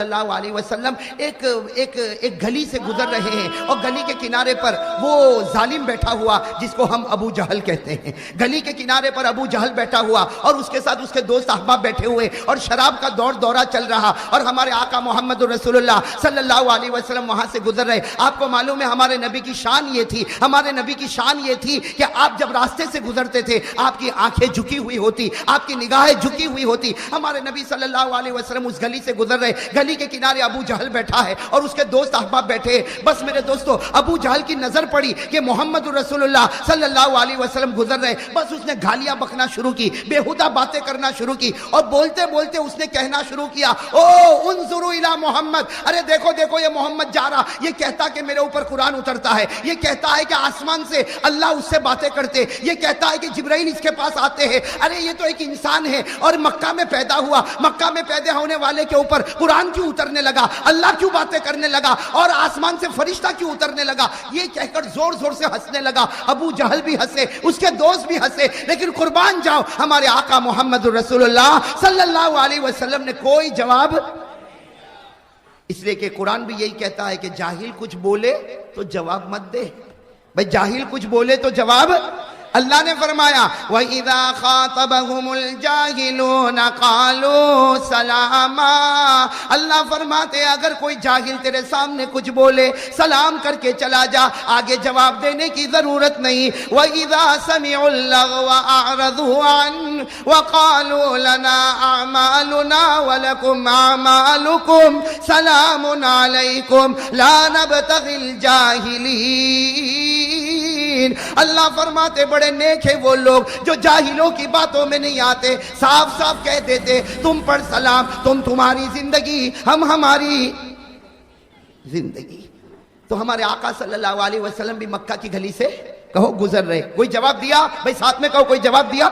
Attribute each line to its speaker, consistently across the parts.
Speaker 1: اللہ علیہ وسلم ایک گلی سے گزر رہے ہیں اور گلی کے کنارے پر وہ ظالم بیٹھا ہوا جس کو ہم ابو جہل کہتے ہیں. گلی کے کنارے پر ابو جہل بیٹھا ہوا اور اس کے ساتھ اس کے دوست احباب بیٹھے ہوئے اور شراب کا دورہ چل رہا اور ہمارے آقا محمد رسول اللہ صلی اللہ علیہ وسلم وہاں سے گزر رہے. آپ کو معلوم ہے ہمارے نبی کی شان یہ تھی, ہمارے نبی کی شان یہ تھی کہ آپ جب راستے سے گزرتے تھے آپ کی آنکھیں جھکی ہوئی ہوتی, آپ کی نگاہیں جھکی ہوئی ہوتی. ہمارے نبی صلی اللہ علیہ وسلم اس گلی سے گزر رہے, گلی کے کنارے ابو جہل بیٹھا ہے اور اس کے دوست احباب بیٹھے ہیں. بس میرے دوستو ابو جہل کی نظر پڑی کہ محمد رسول اللہ صلی اللہ علیہ وسلم گزر رہے. بس اس نے گالیاں بکنا شروع کی, بےہودہ باتیں کرنا شروع کی اور بولتے بولتے اس نے کہنا شروع کیا, او انظروا الی محمد, ارے دیکھو دیکھو یہ محمد جا رہا, یہ کہتا کہ میرے اوپر قرآن اترتا ہے, یہ کہتا ہے کہ آسمان سے اللہ اس سے باتیں کرتے, یہ کہتا ہے کہ جبرائیل اس کے پاس آتے ہیں. ارے یہ تو ایک انسان ہے اور مکہ میں پیدا ہوا, مکہ میں پیدا ہونے والے کے اوپر قرآن کیوں اترنے لگا, اللہ کیوں باتیں کرنے لگا اور آسمان سے فرشتہ کیوں اترنے لگا. یہ کہہ کر زور زور سے ہنسنے لگا. ابو جہل بھی ہنسے, اس کے دوست بھی ہنسے, لیکن قربان جاؤ ہمارے آقا محمد رسول اللہ صلی اللہ علیہ وسلم نے کوئی جواب, اس لیے کہ قرآن بھی یہی کہتا ہے کہ جاہل کچھ بولے تو جواب مت دے. بھئی جاہل کچھ بولے تو جواب, اللہ نے فرمایا وَإِذَا خَاطَبَهُمُ الْجَاهِلُونَ قَالُوا سَلَامًا. اللہ فرماتے اگر کوئی جاہل تیرے سامنے کچھ بولے سلام کر کے چلا جا, آگے جواب دینے کی ضرورت نہیں. وَإِذَا سَمِعُوا اللَّغْوَ أَعْرَضُوا عَنْهُ وَقَالُوا لَنَا أَعْمَالُنَا وَلَكُمْ أَعْمَالُكُمْ سَلَامٌ عَلَيْكُمْ لَا نَبْتَغِي الْجَاهِلِينَ. اللہ فرماتے بڑے نیک ہیں وہ لوگ جو جاہلوں کی باتوں میں نہیں آتے, صاف صاف کہہ دیتے تم پر سلام, تم تمہاری زندگی ہم ہماری زندگی. تو ہمارے آقا صلی اللہ علیہ وسلم بھی مکہ کی گلی سے کہو گزر رہے, کوئی جواب دیا؟ بھئی ساتھ میں کہو کوئی جواب دیا؟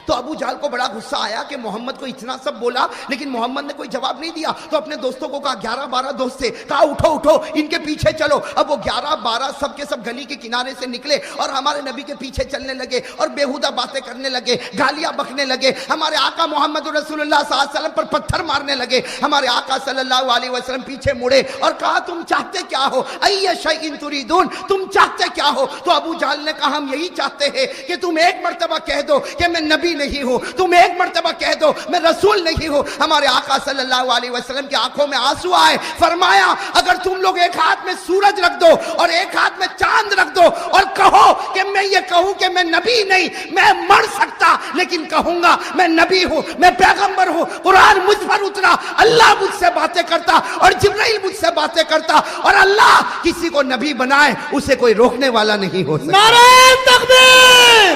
Speaker 1: تو ابو جہل کو بڑا غصہ آیا کہ محمد کو اتنا سب بولا لیکن محمد نے کوئی جواب نہیں دیا. تو اپنے دوستوں کو کہا, 11-12 دوست تھے, کہا اٹھو اٹھو ان کے پیچھے چلو. اب وہ 11-12 سب کے سب گلی کے کنارے سے نکلے اور ہمارے نبی کے پیچھے چلنے لگے اور بےہودہ باتیں کرنے لگے, گالیاں بکنے لگے, ہمارے آقا محمد رسول اللہ صلی اللہ علیہ وسلم پر پتھر مارنے لگے. ہمارے آقا صلی اللہ علیہ وسلم پیچھے مڑے اور کہا تم چاہتے کیا ہو, ای شیء تریدون, تم چاہتے کیا ہو؟ تو ابو جہل نے کہا ہم یہی چاہتے ہیں کہ تم ایک مرتبہ کہہ دو کہ میں نبی نہیں ہوں, تم ایک مرتبہ کہہ دو میں رسول نہیں ہوں. ہمارے آقا صلی اللہ علیہ وسلم کی آنکھوں میں آنسو آئے, فرمایا اگر تم لوگ ایک ہاتھ میں سورج رکھ دو اور ایک ہاتھ میں چاند رکھ دو اور کہو کہ میں یہ کہوں کہ میں نبی نہیں, میں مر سکتا لیکن کہوں گا میں نبی ہوں, میں پیغمبر ہوں, قرآن مجھ پر اترا, اللہ مجھ سے باتیں کرتا اور جبرائیل مجھ سے باتیں کرتا, اور اللہ کسی کو نبی بنائے اسے کوئی روکنے والا نہیں ہو سکتا.
Speaker 2: نعرہ تکبیر,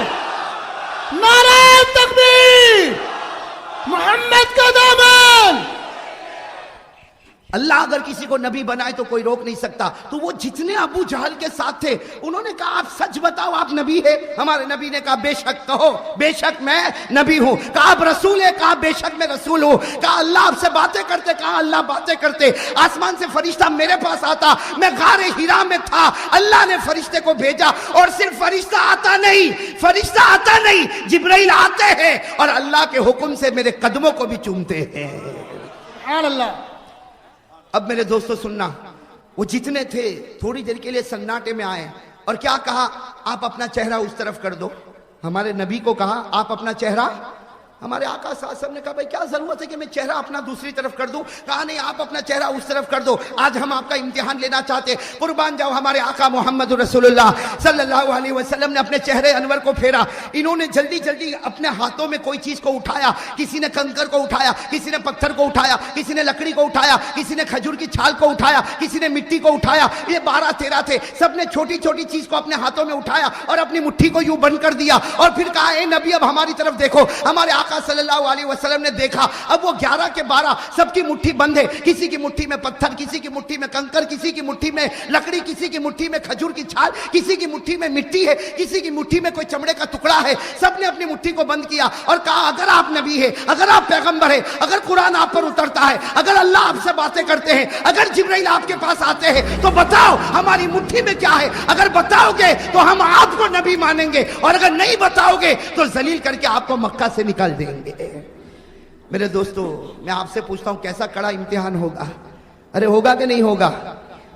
Speaker 2: نعرہ تکبیر, محمد کا دامن.
Speaker 1: اللہ اگر کسی کو نبی بنائے تو کوئی روک نہیں سکتا. تو وہ جتنے ابو جہل کے ساتھ تھے انہوں نے کہا آپ سچ بتاؤ آپ نبی ہے؟ ہمارے نبی نے کہا بے شک, کہو بے شک میں نبی ہوں. کہا آپ رسول ہے؟ کہا بے شک میں رسول ہوں. کہا اللہ آپ سے باتیں کرتے؟ کہا اللہ باتیں کرتے. آسمان سے فرشتہ میرے پاس آتا, میں غار ہرا میں تھا, اللہ نے فرشتے کو بھیجا اور صرف فرشتہ آتا نہیں, فرشتہ آتا نہیں, جبرائیل آتے ہیں اور اللہ کے حکم سے میرے قدموں کو بھی چومتے ہیں.
Speaker 2: سبحان اللہ.
Speaker 1: اب میرے دوستو سننا, وہ جتنے تھے تھوڑی دیر کے لیے سناٹے میں آئے اور کیا کہا, آپ اپنا چہرہ اس طرف کر دو. ہمارے نبی کو کہا آپ اپنا چہرہ, ہمارے آقا صلی اللہ علیہ وسلم نے کہا بھائی کیا ضرورت ہے کہ میں چہرہ اپنا دوسری طرف کر دوں؟ کہا نہیں آپ اپنا چہرہ اس طرف کر دو, آج ہم آپ کا امتحان لینا چاہتے. قربان جاؤ ہمارے آقا محمد رسول اللہ صلی اللہ علیہ وسلم نے اپنے چہرے انور کو پھیرا. انہوں نے جلدی جلدی اپنے ہاتھوں میں کوئی چیز کو اٹھایا, کسی نے کنکر کو اٹھایا, کسی نے پتھر کو اٹھایا, کسی نے لکڑی کو اٹھایا, کسی نے کھجور کی چھال کو اٹھایا, کسی نے مٹی کو اٹھایا. یہ 12-13 تھے, سب نے چھوٹی چھوٹی چیز کو اپنے ہاتھوں میں اٹھایا اور اپنی مٹھی کو یوں بند کر دیا اور پھر کہا اے نبی اب ہماری طرف دیکھو. ہمارے آقا صلی اللہ علیہ وسلم نے دیکھا, اب وہ 11 کے 12 سب کی مٹھی بند ہے, کسی کی مٹھی میں پتھر, کسی کی مٹھی میں کنکر, کسی کی مٹھی میں لکڑی, کسی کی مٹھی میں کھجور کی چھال, کسی کی مٹھی میں مٹی ہے, کسی کی مٹھی میں کوئی چمڑے کا ٹکڑا ہے. سب نے اپنی مٹھی کو بند کیا اور کہا اگر آپ نبی ہے, اگر آپ پیغمبر ہے, اگر قرآن آپ پر اترتا ہے, اگر اللہ آپ سے باتیں کرتے ہیں, اگر جبرائیل آپ کے پاس آتے ہیں تو بتاؤ ہماری مٹھی میں کیا ہے. اگر بتاؤ گے تو ہم آپ کو نبی مانیں گے اور اگر نہیں بتاؤ گے تو ذلیل کر کے آپ کو مکہ سے نکال دیں گے. میرے دوستو میں آپ سے پوچھتا ہوں کیسا کڑا امتحان ہوگا؟ ارے ہوگا کہ نہیں ہوگا؟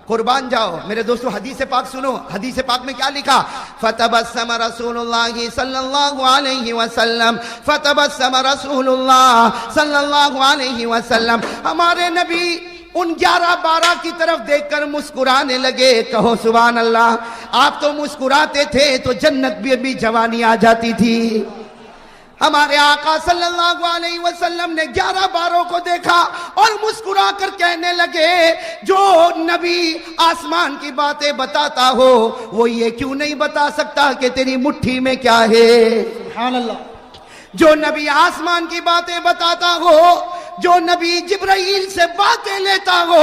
Speaker 1: قربان جاؤ میرے دوستو، حدیث پاک سنو، حدیث پاک میں کیا لکھا؟ فتبسم رسول اللہ صلی اللہ علیہ وسلم، فتبسم رسول اللہ صلی اللہ علیہ وسلم، ہمارے نبی ان 11-12 کی طرف دیکھ کر مسکرانے لگے۔ کہو سبحان اللہ۔ آپ تو مسکراتے تھے تو جنت بھی ابھی جوانی آ جاتی تھی۔ ہمارے آقا صلی اللہ علیہ وسلم نے 11-12 کو دیکھا اور مسکرا کر کہنے لگے، جو نبی آسمان کی باتیں بتاتا ہو وہ یہ کیوں نہیں بتا سکتا کہ تیری مٹھی میں کیا ہے؟
Speaker 2: سبحان اللہ۔
Speaker 1: جو نبی آسمان کی باتیں بتاتا ہو، جو نبی جبرائیل سے باتیں لیتا ہو،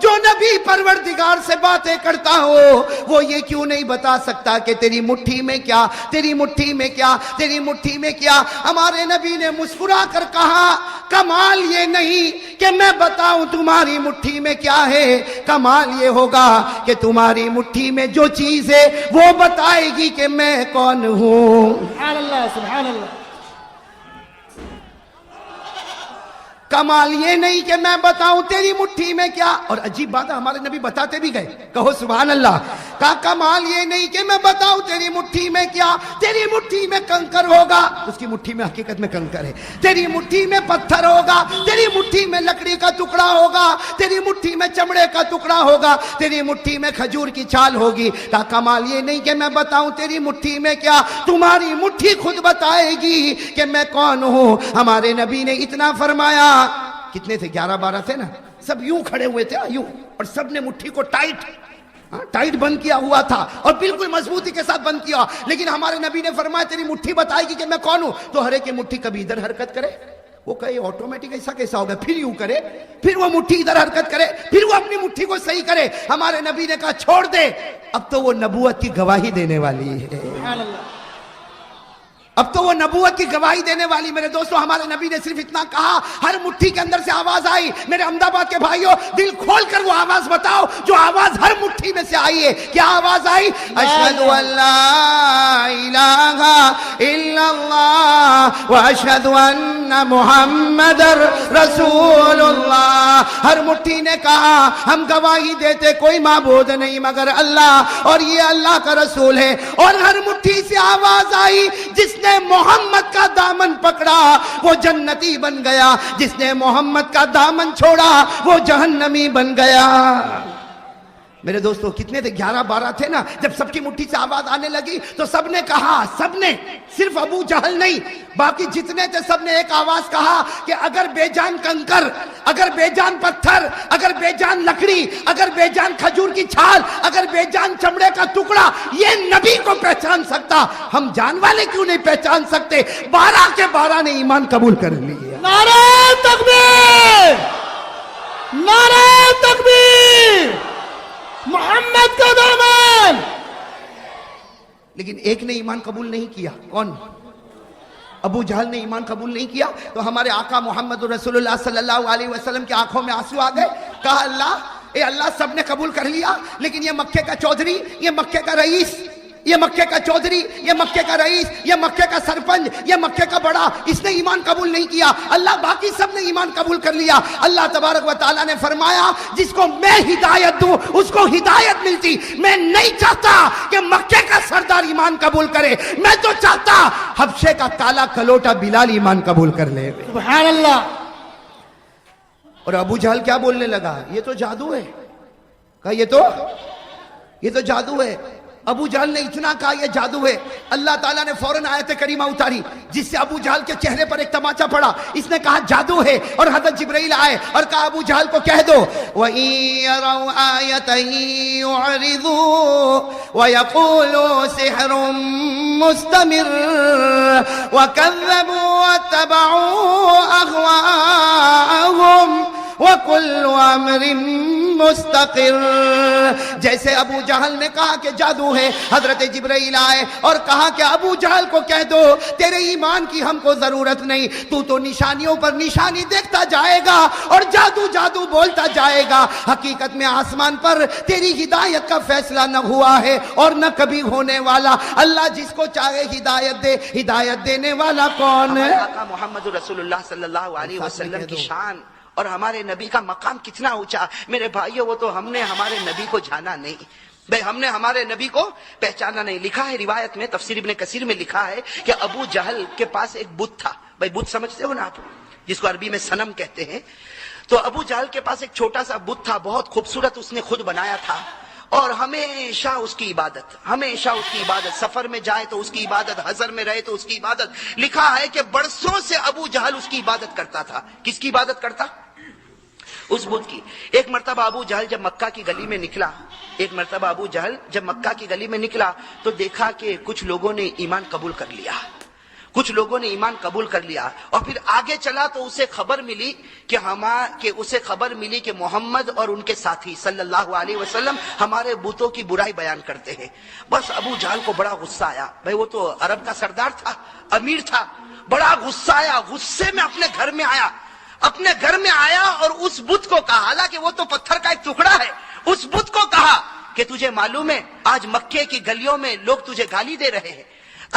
Speaker 1: جو نبی پروردگار سے باتیں کرتا ہو، وہ یہ کیوں نہیں بتا سکتا کہ تیری مٹھی میں کیا، تیری مٹھی میں کیا، تیری مٹھی میں کیا؟ ہمارے نبی نے مسکرا کر کہا، کمال یہ نہیں کہ میں بتاؤں تمہاری مٹھی میں کیا ہے، کمال یہ ہوگا کہ تمہاری مٹھی میں جو چیز ہے وہ بتائے گی کہ میں کون ہوں۔
Speaker 2: سبحان اللہ، سبحان اللہ۔
Speaker 1: کمال یہ نہیں کہ میں بتاؤں تیری مٹھی میں کیا، اور عجیب بات ہے ہمارے نبی بتاتے بھی گئے۔ کہو سبحان اللہ۔ کہا کمال یہ نہیں کہ میں بتاؤں تیری مٹھی میں کیا، تیری مٹھی میں کنکر ہوگا، اس کی مٹھی میں حقیقت میں کنکر ہے، تیری مٹھی میں پتھر ہوگا، تیری مٹھی میں لکڑی کا ٹکڑا ہوگا، تیری مٹھی میں چمڑے کا ٹکڑا ہوگا، تیری مٹھی میں کھجور کی چھال ہوگی۔ کہا کمال یہ نہیں کہ میں بتاؤں تیری مٹھی میں کیا، تمہاری مٹھی خود بتائے گی کہ میں کون ہوں۔ ہمارے نبی نے اتنا فرمایا۔ کتنے تھے؟ 11-12 تھے نا، سب یوں کھڑے ہوئے تھے یوں، اور سب نے مٹھی کو ٹائٹ بند کیا ہوا تھا اور بالکل مضبوطی کے ساتھ بند کیا، لیکن ہمارے نبی نے فرمایا تیری مٹھی بتائے گی کہ میں کون ہوں۔ تو ہر ایک کی مٹھی کبھی ادھر حرکت کرے، وہ کہے آٹومیٹک ایسا کیسا ہوگا، پھر یوں کرے، پھر وہ مٹھی ادھر حرکت کرے، پھر وہ اپنی مٹھی کو صحیح کرے۔ ہمارے نبی نے کہا چھوڑ دے، اب تو وہ نبوت کی گواہی دینے والی ہے۔
Speaker 2: سبحان اللہ۔
Speaker 1: اب تو وہ نبوت کی گواہی دینے والی۔ میرے دوستو ہمارے نبی نے صرف اتنا کہا، ہر مٹھی کے اندر سے آواز آئی۔ میرے احمدآباد کے بھائیوں دل کھول کر وہ آواز بتاؤ جو آواز ہر مٹھی میں سے آئی ہے۔ کیا آواز آئی؟ اشہد ان لا الہ الا اللہ واشہد ان محمد رسول اللہ۔ ہر مٹھی نے کہا ہم گواہی دیتے کوئی معبود نہیں مگر اللہ، اور یہ اللہ کا رسول ہے۔ اور ہر مٹھی سے آواز آئی، جس نے محمد کا دامن پکڑا وہ جنتی بن گیا، جس نے محمد کا دامن چھوڑا وہ جہنمی بن گیا۔ میرے دوستو کتنے تھے؟ 11-12 تھے نا۔ جب سب کی مٹھی سے آواز آنے لگی تو سب نے کہا، سب نے، صرف ابو جہل نہیں، باقی جتنے تھے سب نے ایک آواز کہا کہ اگر بے جان کنکر، اگر بے جان پتھر، اگر بے جان لکڑی، اگر بے جان کھجور کی چھال، اگر بے جان چمڑے کا ٹکڑا یہ نبی کو پہچان سکتا، ہم جان والے کیوں نہیں پہچان سکتے؟ 12 کے 12 نے ایمان قبول کر لیا۔
Speaker 2: نعرہ تکبیر، نعرہ تکبیر، محمد کا دامن۔
Speaker 1: لیکن ایک نے ایمان قبول نہیں کیا، کون؟ ابو جہل نے ایمان قبول نہیں کیا۔ تو ہمارے آقا محمد رسول اللہ صلی اللہ علیہ وسلم کی آنکھوں میں آنسو آ گئے۔ کہا اللہ، اے اللہ، سب نے قبول کر لیا، لیکن یہ مکے کا چودھری، یہ مکے کا رئیس، یہ مکے کا چودھری، یہ مکے کا رئیس، یہ مکے کا سرپنچ، یہ مکے کا بڑا، اس نے ایمان قبول نہیں کیا۔ اللہ، باقی سب نے ایمان قبول کر لیا۔ اللہ تبارک و تعالیٰ نے فرمایا جس کو میں ہدایت دوں اس کو ہدایت ملتی۔ میں نہیں چاہتا کہ مکے کا سردار ایمان قبول کرے، میں تو چاہتا حبشے کا کالا کلوٹا بلال ایمان قبول کر لے۔
Speaker 2: سبحان اللہ۔
Speaker 1: اور ابو جہل کیا بولنے لگا؟ یہ تو جادو ہے۔ کہا یہ تو جادو ہے۔ ابو جہل نے اتنا کہا یہ جادو ہے، اللہ تعالیٰ نے فوراً آیت کریمہ اتاری جس سے ابو جہل کے چہرے پر ایک تماچا پڑا۔ اس نے کہا جادو ہے، اور حضرت جبرائیل آئے اور کہا ابو جہل کو کہہ دو وَإِن يَرَوْا آيَةً يُعْرِضُوا وَيَقُولُوا سِحْرٌ مُسْتَمِرٌ وَكَذَّبُوا وَاتَّبَعُوا أَهْوَاءَهُمْ وَكُلُّ أَمْرٍ مستقر. جیسے ابو جہل نے کہا کہ جادو ہے، حضرت جبرائیل آئے اور کہا کہ ابو جہل کو کہہ دو تیرے ایمان کی ہم کو ضرورت نہیں، تو نشانیوں پر نشانی دیکھتا جائے گا اور جادو جادو بولتا جائے گا. حقیقت میں آسمان پر تیری ہدایت کا فیصلہ نہ ہوا ہے اور نہ کبھی ہونے والا. اللہ جس کو چاہے ہدایت دے، ہدایت دینے والا کون ہے؟
Speaker 3: آقا محمد رسول اللہ صلی اللہ علیہ وسلم کی شان اور ہمارے نبی کا مقام کتنا اونچا. میرے بھائیو، وہ تو ہم نے ہمارے نبی کو جانا نہیں، بھئی ہم نے ہمارے نبی کو پہچانا نہیں. لکھا ہے روایت میں، تفسیر ابن کثیر میں لکھا ہے کہ ابو جہل کے پاس ایک بت تھا. بھئی بت سمجھتے ہو نا آپ، جس کو عربی میں صنم کہتے ہیں. تو ابو جہل کے پاس ایک چھوٹا سا بت تھا، بہت خوبصورت، اس نے خود بنایا تھا اور ہمیشہ اس کی عبادت، ہمیشہ اس کی عبادت، سفر میں جائے تو اس کی عبادت، حضر میں رہے تو اس کی عبادت. لکھا ہے کہ برسوں سے ابو جہل اس کی عبادت کرتا تھا. کس کی عبادت کرتا؟ اس بت کی. ایک مرتبہ ابو جہل جب مکہ کی گلی میں نکلا، ایک مرتبہ ابو جہل جب مکہ کی گلی میں نکلا تو دیکھا کہ کچھ لوگوں نے ایمان قبول کر لیا، کچھ لوگوں نے ایمان قبول کر لیا. اور پھر آگے چلا تو اسے خبر ملی کہ محمد اور ان کے ساتھی صلی اللہ علیہ وسلم ہمارے بتوں کی برائی بیان کرتے ہیں. بس ابو جہل کو بڑا غصہ آیا. بھئی وہ تو عرب کا سردار تھا، امیر تھا. بڑا غصہ آیا، غصے میں اپنے گھر میں آیا اور اس بت کو کہا، حالانکہ وہ تو پتھر کا ایک ٹکڑا ہے، اس بت کو کہا کہ تجھے معلوم ہے آج مکے کی گلیوں میں لوگ تجھے گالی دے رہے ہیں،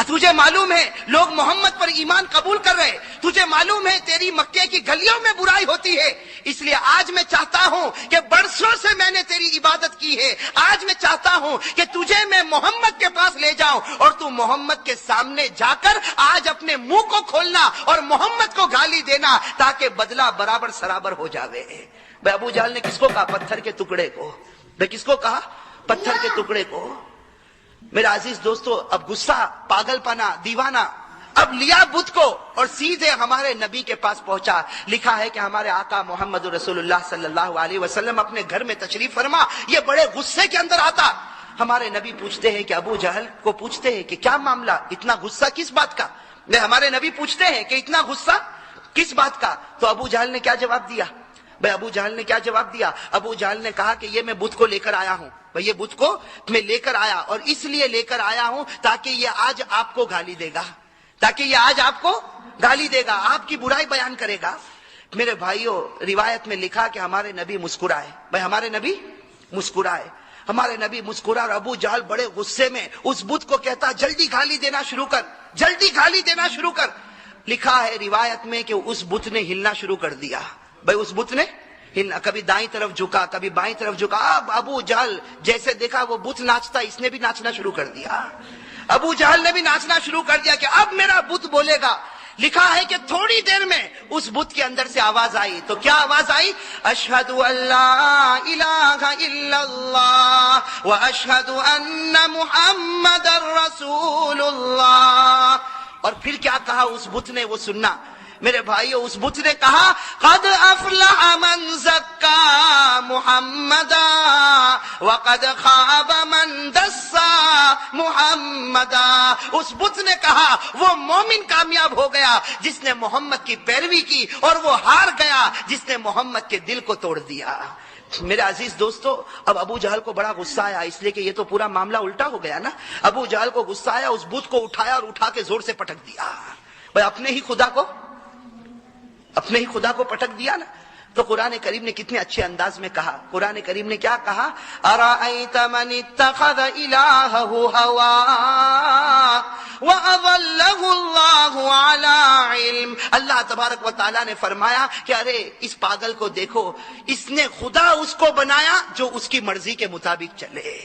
Speaker 3: تجھے معلوم ہے لوگ محمد پر ایمان قبول کر رہے، تجھے معلوم ہے تیری مکے کی گلیوں میں برائی ہوتی ہے. اس لیے آج میں چاہتا ہوں کہ برسوں سے میں نے تیری عبادت کی ہے، آج میں چاہتا ہوں کہ تجھے میں محمد کے پاس لے جاؤں اور تو محمد کے سامنے جا کر آج اپنے منہ کو کھولنا اور محمد کو گالی دینا تاکہ بدلہ برابر سرابر ہو جاوے. بھئی ابو جہل نے کس کو کہا؟ پتھر کے ٹکڑے کو. بھئی کس کو کہا؟ پتھر کے ٹکڑے کو. میرا عزیز دوستو، اب غصہ، پاگل پنا، دیوانہ اب لیا بت کو اور سیدھے ہمارے نبی کے پاس پہنچا. لکھا ہے کہ ہمارے آقا محمد رسول اللہ صلی اللہ علیہ وسلم اپنے گھر میں تشریف فرما، یہ بڑے غصے کے اندر آتا. ہمارے نبی پوچھتے ہیں کہ ابو جہل کو پوچھتے ہیں کہ کیا معاملہ، اتنا غصہ کس بات کا؟ ہمارے نبی پوچھتے ہیں کہ اتنا غصہ کس بات کا؟ تو ابو جہل نے کیا جواب دیا؟ بھئی ابو جہل نے کیا جواب دیا؟ ابو جہل نے کہا کہ یہ میں بت کو لے کر آیا ہوں. بھئی یہ بت کو میں لے کر آیا اور اس لیے لے کر آیا ہوں تاکہ یہ آج آپ کو گالی دے گا، تاکہ یہ آج آپ کو گالی دے گا، آپ کی برائی بیان کرے گا. میرے بھائیوں، روایت میں لکھا کہ ہمارے نبی مسکرائے. بھئی ہمارے نبی مسکرائے، ہمارے نبی مسکرا اور ابو جہل بڑے غصے میں اس بت کو کہتا جلدی گالی دینا شروع کر، جلدی گالی دینا شروع کر. لکھا ہے روایت میں کہ اس بت نے ہلنا شروع کر دیا. بھئی اس بت نے ہلنا، کبھی دائیں طرف جھکا، کبھی بائیں طرف جھکا. اب ابو جہل جیسے دیکھا وہ بت ناچتا، اس نے بھی ناچنا شروع کر دیا. ابو جہل نے بھی ناچنا شروع کر دیا کہ اب میرا بت بولے گا. لکھا ہے کہ تھوڑی دیر میں اس بت کے اندر سے آواز آئی. تو کیا آواز آئی؟ اشہد ان لا الہ الا اللہ واشہد ان محمد رسول اللہ. اور پھر کیا کہا اس بت نے، وہ سننا میرے بھائیو. اس بت نے کہا قد افلح من زکا محمدا وقد خاب من دسا محمدا. اس بت نے کہا وہ مومن کامیاب ہو گیا جس نے محمد کی پیروی کی اور وہ ہار گیا جس نے محمد کے دل کو توڑ دیا. میرے عزیز دوستو، اب ابو جہل کو بڑا غصہ آیا، اس لیے کہ یہ تو پورا معاملہ الٹا ہو گیا نا. ابو جہل کو غصہ آیا، اس بت کو اٹھایا اور اٹھا کے زور سے پٹک دیا. بھئی اپنے ہی خدا کو پٹک دیا نا. تو قرآن کریم نے کتنے اچھے انداز میں کہا. قرآن کریم نے کیا کہا؟ ارأیت من اتخذ الہہ ہوا وَأَضَلَّهُ اللَّهُ عَلَىٰ عِلْمٍ. اللہ تبارک و تعالیٰ نے فرمایا کہ ارے اس پاگل کو دیکھو، اس نے خدا اس کو بنایا جو اس کی مرضی کے مطابق چلے.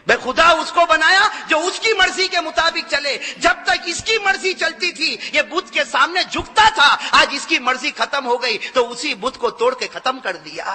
Speaker 3: بھئی خدا اس کو بنایا جو اس کی مرضی کے مطابق چلے. جب تک اس کی مرضی چلتی تھی یہ بت کے سامنے جھکتا تھا، آج اس کی مرضی ختم ہو گئی تو اسی بت کو توڑ کے ختم کر دیا.